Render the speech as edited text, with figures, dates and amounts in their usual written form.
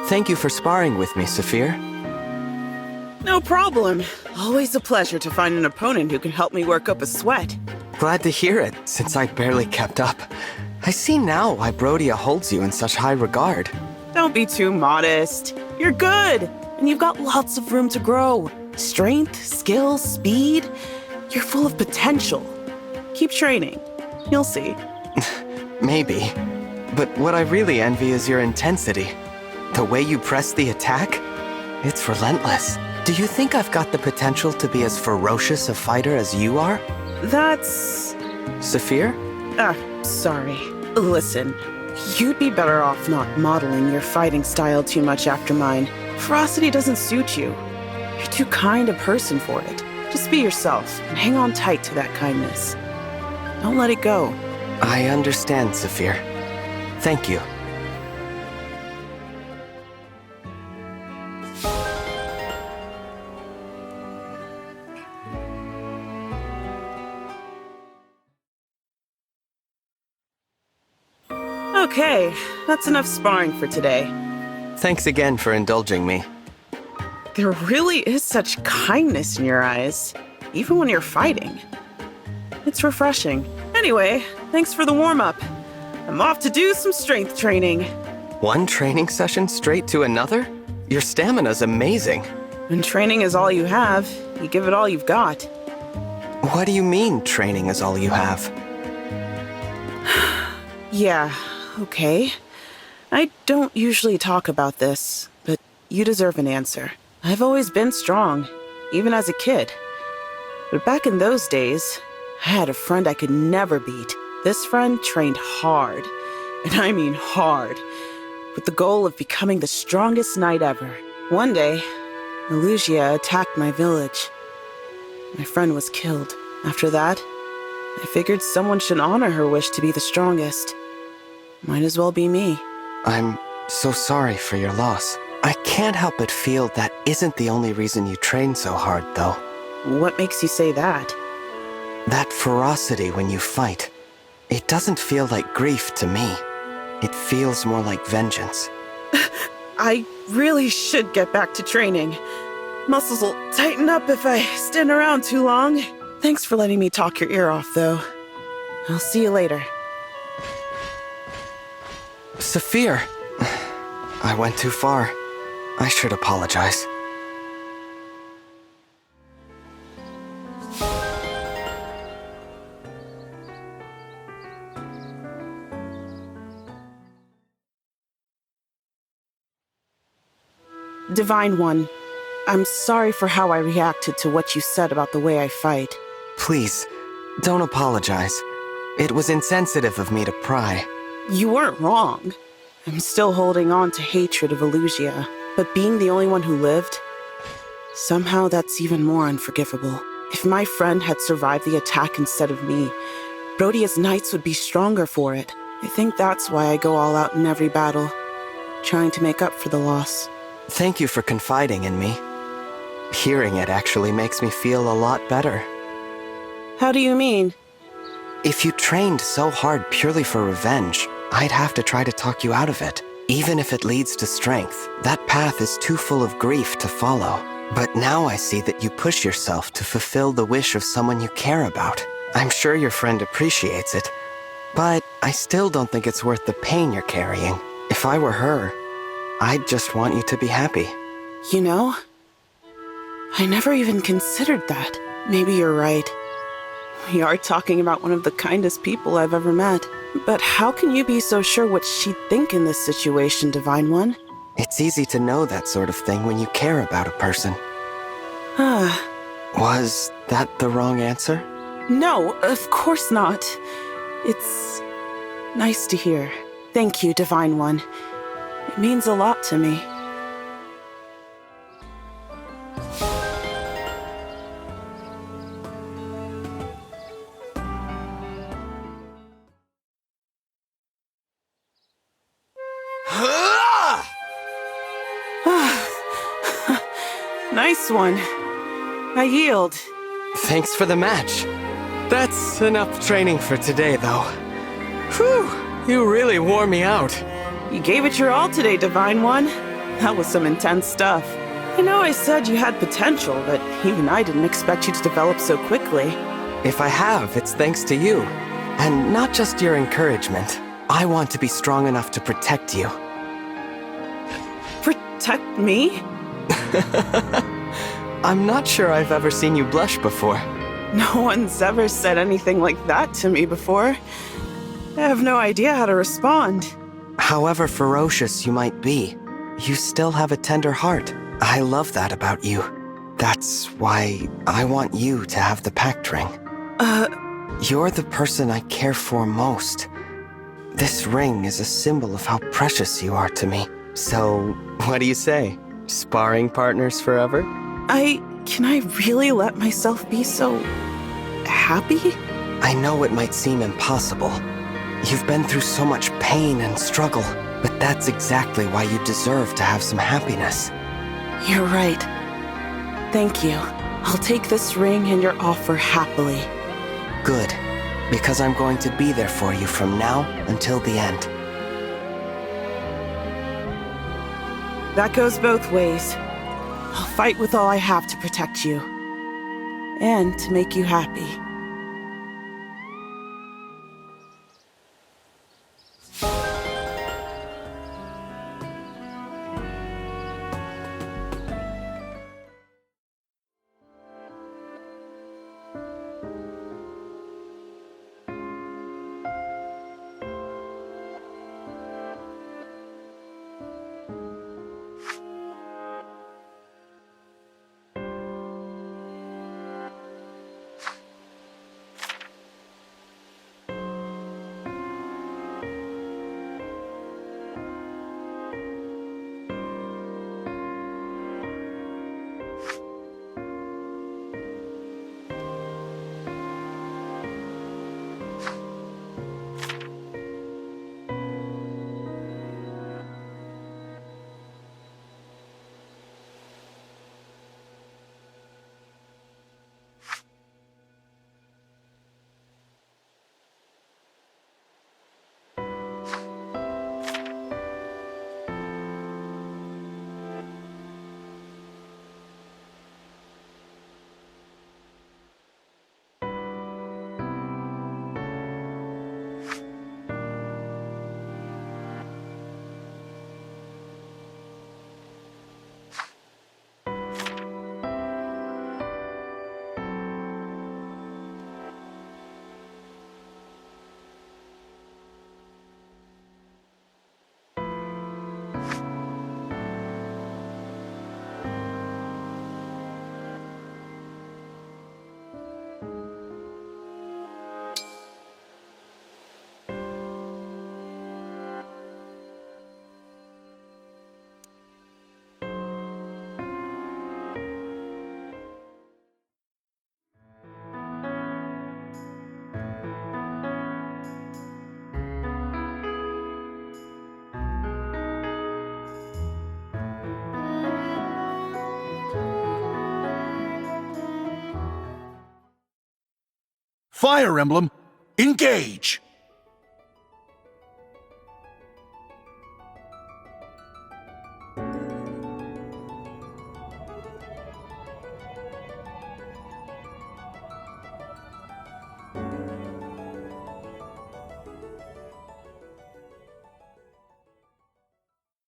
Thank you for sparring with me, Saphir. No problem. Always a pleasure to find an opponent who can help me work up a sweat. Glad to hear it, since I barely kept up. I see now why Brodia holds you in such high regard. Don't be too modest. You're good, and you've got lots of room to grow. Strength, skill, speed. You're full of potential. Keep training. You'll see. Maybe. But what I really envy is your intensity. The way you press the attack, it's relentless. Do you think I've got the potential to be as ferocious a fighter as you are? That's... Saphir? Sorry. Listen, you'd be better off not modeling your fighting style too much after mine. Ferocity doesn't suit you. You're too kind a person for it. Just be yourself and hang on tight to that kindness. Don't let it go. I understand, Saphir. Thank you. Okay, that's enough sparring for today. Thanks again for indulging me. There really is such kindness in your eyes, even when you're fighting. It's refreshing. Anyway, thanks for the warm-up. I'm off to do some strength training. One training session straight to another? Your stamina's amazing. When training is all you have, you give it all you've got. What do you mean, training is all you have? Yeah, okay. I don't usually talk about this, but you deserve an answer. I've always been strong, even as a kid. But back in those days, I had a friend I could never beat. This friend trained hard, and I mean hard, with the goal of becoming the strongest knight ever. One day, Elugia attacked my village. My friend was killed. After that, I figured someone should honor her wish to be the strongest. Might as well be me. I'm so sorry for your loss. I can't help but feel that isn't the only reason you train so hard, though. What makes you say that? That ferocity when you fight. It doesn't feel like grief to me. It feels more like vengeance. I really should get back to training. Muscles will tighten up if I stand around too long. Thanks for letting me talk your ear off, though. I'll see you later. Saphir! I went too far. I should apologize. Divine One, I'm sorry for how I reacted to what you said about the way I fight. Please, don't apologize. It was insensitive of me to pry. You weren't wrong. I'm still holding on to hatred of Elugia, but being the only one who lived, somehow that's even more unforgivable. If my friend had survived the attack instead of me, Brodia's knights would be stronger for it. I think that's why I go all out in every battle, trying to make up for the loss. Thank you for confiding in me. Hearing it actually makes me feel a lot better. How do you mean? If you trained so hard purely for revenge, I'd have to try to talk you out of it. Even if it leads to strength, that path is too full of grief to follow. But now I see that you push yourself to fulfill the wish of someone you care about. I'm sure your friend appreciates it, but I still don't think it's worth the pain you're carrying. If I were her, I'd just want you to be happy. You know, I never even considered that. Maybe you're right. We are talking about one of the kindest people I've ever met. But how can you be so sure what she'd think in this situation, Divine One? It's easy to know that sort of thing when you care about a person. Was that the wrong answer? No, of course not. It's nice to hear. Thank you, Divine One. It means a lot to me. Nice one. I yield. Thanks for the match. That's enough training for today, though. Whew, you really wore me out. You gave it your all today, Divine One. That was some intense stuff. I know I said you had potential, but even I didn't expect you to develop so quickly. If I have, it's thanks to you. And not just your encouragement. I want to be strong enough to protect you. Protect me? I'm not sure I've ever seen you blush before. No one's ever said anything like that to me before. I have no idea how to respond. However ferocious you might be, you still have a tender heart. I love that about you. That's why I want you to have the Pact ring. You're the person I care for most. This ring is a symbol of how precious you are to me. So, what do you say? Sparring partners forever? Can I really let myself be so happy? I know it might seem impossible. You've been through so much pain and struggle, but that's exactly why you deserve to have some happiness. You're right. Thank you. I'll take this ring and your offer happily. Good, because I'm going to be there for you from now until the end. That goes both ways. I'll fight with all I have to protect you. And to make you happy. Fire Emblem Engage!